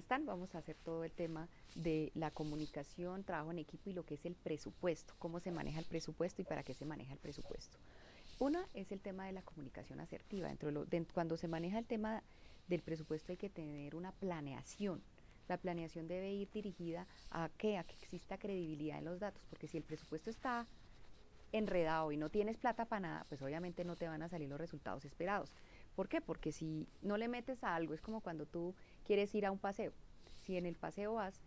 están, vamos a hacer todo el tema de la comunicación, trabajo en equipo y lo que es el presupuesto, cómo se maneja el presupuesto y para qué se maneja el presupuesto. Una es el tema de la comunicación asertiva. Cuando se maneja el tema del presupuesto hay que tener una planeación. La planeación debe ir dirigida a qué, a que exista credibilidad en los datos, porque si el presupuesto está enredado y no tienes plata para nada, pues obviamente no te van a salir los resultados esperados. ¿Por qué? Porque si no le metes a algo, es como cuando tú quieres ir a un paseo. Si en el paseo vas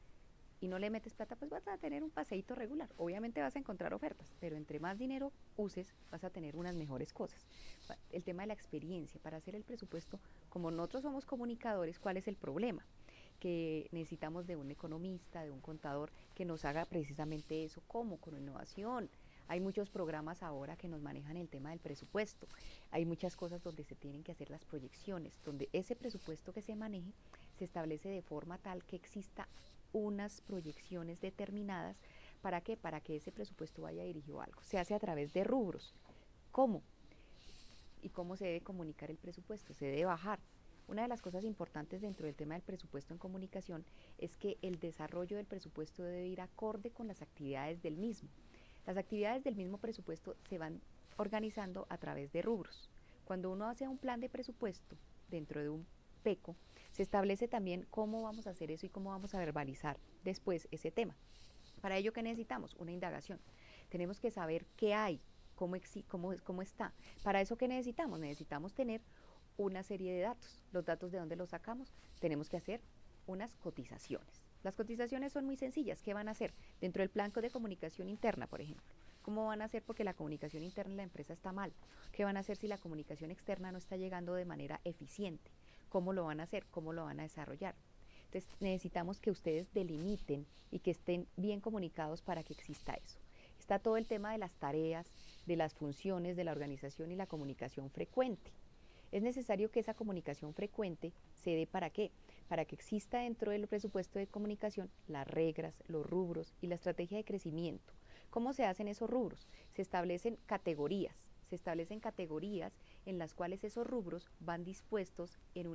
y no le metes plata, pues vas a tener un paseíto regular. Obviamente vas a encontrar ofertas, pero entre más dinero uses, vas a tener unas mejores cosas. El tema de la experiencia, para hacer el presupuesto, como nosotros somos comunicadores, ¿cuál es el problema? Que necesitamos de un economista, de un contador que nos haga precisamente eso, ¿cómo? Con innovación. Hay muchos programas ahora que nos manejan el tema del presupuesto. Hay muchas cosas donde se tienen que hacer las proyecciones, donde ese presupuesto que se maneje se establece de forma tal que exista unas proyecciones determinadas. ¿Para qué? Para que ese presupuesto vaya dirigido a algo. Se hace a través de rubros. ¿Cómo? ¿Y cómo se debe comunicar el presupuesto? Se debe bajar. Una de las cosas importantes dentro del tema del presupuesto en comunicación es que el desarrollo del presupuesto debe ir acorde con las actividades del mismo. Las actividades del mismo presupuesto se van organizando a través de rubros. Cuando uno hace un plan de presupuesto dentro de un PECO, se establece también cómo vamos a hacer eso y cómo vamos a verbalizar después ese tema. Para ello, ¿qué necesitamos? Una indagación. Tenemos que saber qué hay, cómo está. Para eso, ¿qué necesitamos? Necesitamos tener una serie de datos. ¿Los datos de dónde los sacamos? Tenemos que hacer unas cotizaciones. Las cotizaciones son muy sencillas. ¿Qué van a hacer? Dentro del plan de comunicación interna, por ejemplo. ¿Cómo van a hacer porque la comunicación interna en la empresa está mal? ¿Qué van a hacer si la comunicación externa no está llegando de manera eficiente? ¿Cómo lo van a hacer? ¿Cómo lo van a desarrollar? Entonces necesitamos que ustedes delimiten y que estén bien comunicados para que exista eso. Está todo el tema de las tareas, de las funciones de la organización y la comunicación frecuente. Es necesario que esa comunicación frecuente se dé para qué, para que exista dentro del presupuesto de comunicación las reglas, los rubros y la estrategia de crecimiento. ¿Cómo se hacen esos rubros? Se establecen categorías en las cuales esos rubros van dispuestos en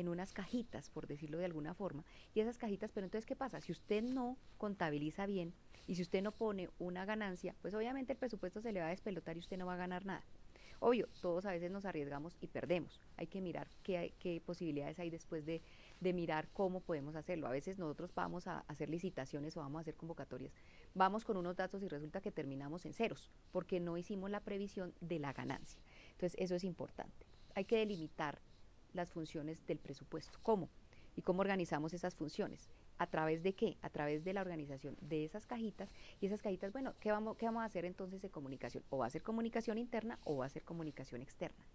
unas cajitas, por decirlo de alguna forma, y esas cajitas, pero entonces, ¿qué pasa? Si usted no contabiliza bien y si usted no pone una ganancia, pues obviamente el presupuesto se le va a despelotar y usted no va a ganar nada. Obvio, todos a veces nos arriesgamos y perdemos. Hay que mirar qué posibilidades hay después de mirar cómo podemos hacerlo. A veces nosotros vamos a hacer licitaciones o vamos a hacer convocatorias. Vamos con unos datos y resulta que terminamos en ceros porque no hicimos la previsión de la ganancia. Entonces, eso es importante. Hay que delimitar las funciones del presupuesto. ¿Cómo? ¿Y cómo organizamos esas funciones? ¿A través de qué? A través de la organización de esas cajitas. Y esas cajitas, bueno, qué vamos a hacer entonces de comunicación? O va a ser comunicación interna o va a ser comunicación externa.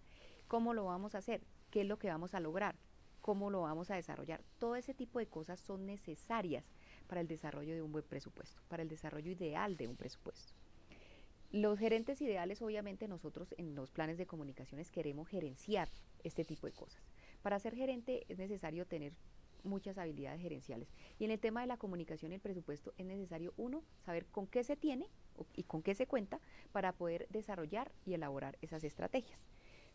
¿Cómo lo vamos a hacer? ¿Qué es lo que vamos a lograr? ¿Cómo lo vamos a desarrollar? Todo ese tipo de cosas son necesarias para el desarrollo de un buen presupuesto, para el desarrollo ideal de un presupuesto. Los gerentes ideales, obviamente nosotros en los planes de comunicaciones queremos gerenciar este tipo de cosas. Para ser gerente es necesario tener muchas habilidades gerenciales. Y en el tema de la comunicación y el presupuesto es necesario, uno, saber con qué se tiene y con qué se cuenta para poder desarrollar y elaborar esas estrategias.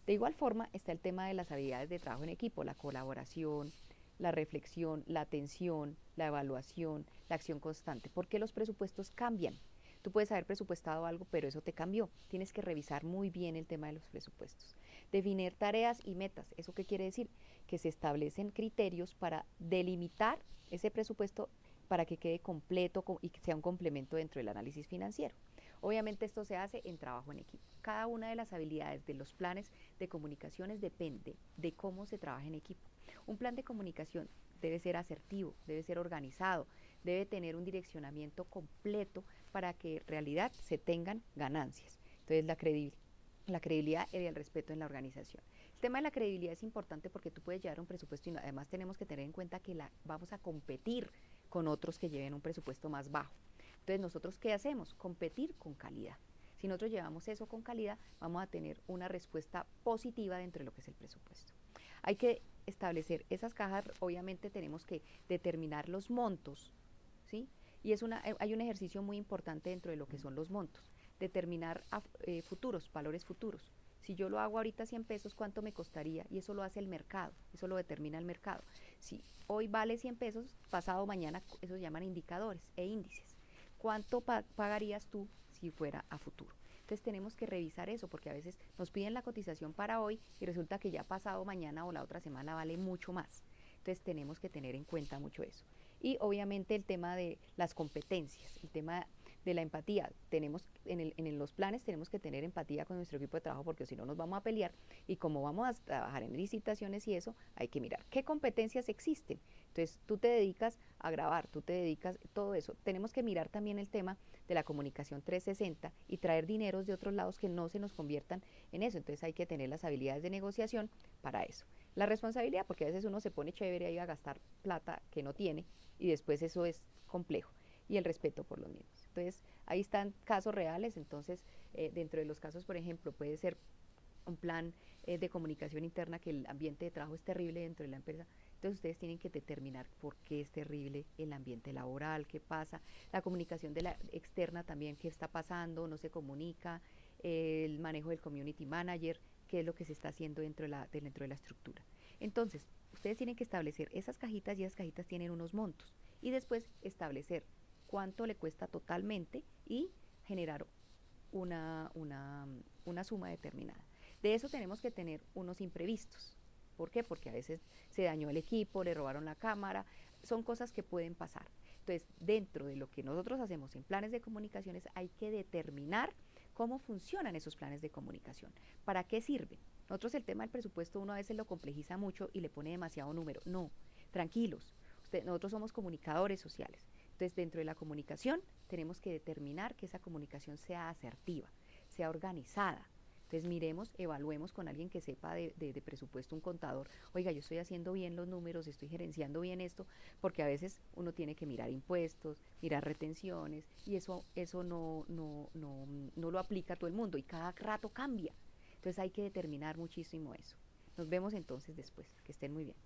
De igual forma está el tema de las habilidades de trabajo en equipo, la colaboración, la reflexión, la atención, la evaluación, la acción constante, porque los presupuestos cambian. Tú puedes haber presupuestado algo, pero eso te cambió. Tienes que revisar muy bien el tema de los presupuestos. Definir tareas y metas. ¿Eso qué quiere decir? Que se establecen criterios para delimitar ese presupuesto para que quede completo y que sea un complemento dentro del análisis financiero. Obviamente esto se hace en trabajo en equipo. Cada una de las habilidades de los planes de comunicaciones depende de cómo se trabaja en equipo. Un plan de comunicación debe ser asertivo, debe ser organizado, debe tener un direccionamiento completo para que en realidad se tengan ganancias. Entonces la credibilidad y el respeto en la organización. El tema de la credibilidad es importante porque tú puedes llevar un presupuesto y además tenemos que tener en cuenta que vamos a competir con otros que lleven un presupuesto más bajo. Entonces, ¿nosotros qué hacemos? Competir con calidad. Si nosotros llevamos eso con calidad, vamos a tener una respuesta positiva dentro de lo que es el presupuesto. Hay que establecer esas cajas, obviamente tenemos que determinar los montos, ¿sí? Y hay un ejercicio muy importante dentro de lo que son los montos, determinar futuros, valores futuros. Si yo lo hago ahorita 100 pesos, ¿cuánto me costaría? Y eso lo hace el mercado, eso lo determina el mercado. Si hoy vale 100 pesos, pasado mañana, eso se llaman indicadores e índices. ¿Cuánto pagarías tú si fuera a futuro? Entonces tenemos que revisar eso porque a veces nos piden la cotización para hoy y resulta que ya pasado mañana o la otra semana vale mucho más. Entonces tenemos que tener en cuenta mucho eso. Y obviamente el tema de las competencias, el tema de la empatía. Tenemos en los planes tenemos que tener empatía con nuestro equipo de trabajo porque si no nos vamos a pelear y como vamos a trabajar en licitaciones y eso, hay que mirar qué competencias existen. Entonces tú te dedicas a grabar, tú te dedicas todo eso. Tenemos que mirar también el tema de la comunicación 360 y traer dineros de otros lados que no se nos conviertan en eso. Entonces hay que tener las habilidades de negociación para eso. La responsabilidad, porque a veces uno se pone chévere ahí a gastar plata que no tiene y después eso es complejo. Y el respeto por los mismos. Entonces, ahí están casos reales. Entonces, dentro de los casos, por ejemplo, puede ser un plan de comunicación interna que el ambiente de trabajo es terrible dentro de la empresa. Entonces ustedes tienen que determinar por qué es terrible el ambiente laboral, qué pasa, la comunicación de la externa también, qué está pasando, no se comunica, el manejo del community manager, qué es lo que se está haciendo dentro de la estructura. Entonces, ustedes tienen que establecer esas cajitas y esas cajitas tienen unos montos y después establecer cuánto le cuesta totalmente y generar una, una, una suma determinada. De eso tenemos que tener unos imprevistos. ¿Por qué? Porque a veces se dañó el equipo, le robaron la cámara, son cosas que pueden pasar. Entonces, dentro de lo que nosotros hacemos en planes de comunicaciones, hay que determinar cómo funcionan esos planes de comunicación, para qué sirven. Nosotros el tema del presupuesto uno a veces lo complejiza mucho y le pone demasiado número. No, tranquilos, nosotros somos comunicadores sociales. Entonces, dentro de la comunicación tenemos que determinar que esa comunicación sea asertiva, sea organizada. Entonces, miremos, evaluemos con alguien que sepa de presupuesto, un contador. Oiga, yo estoy haciendo bien los números, estoy gerenciando bien esto, porque a veces uno tiene que mirar impuestos, mirar retenciones, y eso no lo aplica a todo el mundo y cada rato cambia. Entonces, hay que determinar muchísimo eso. Nos vemos entonces después. Que estén muy bien.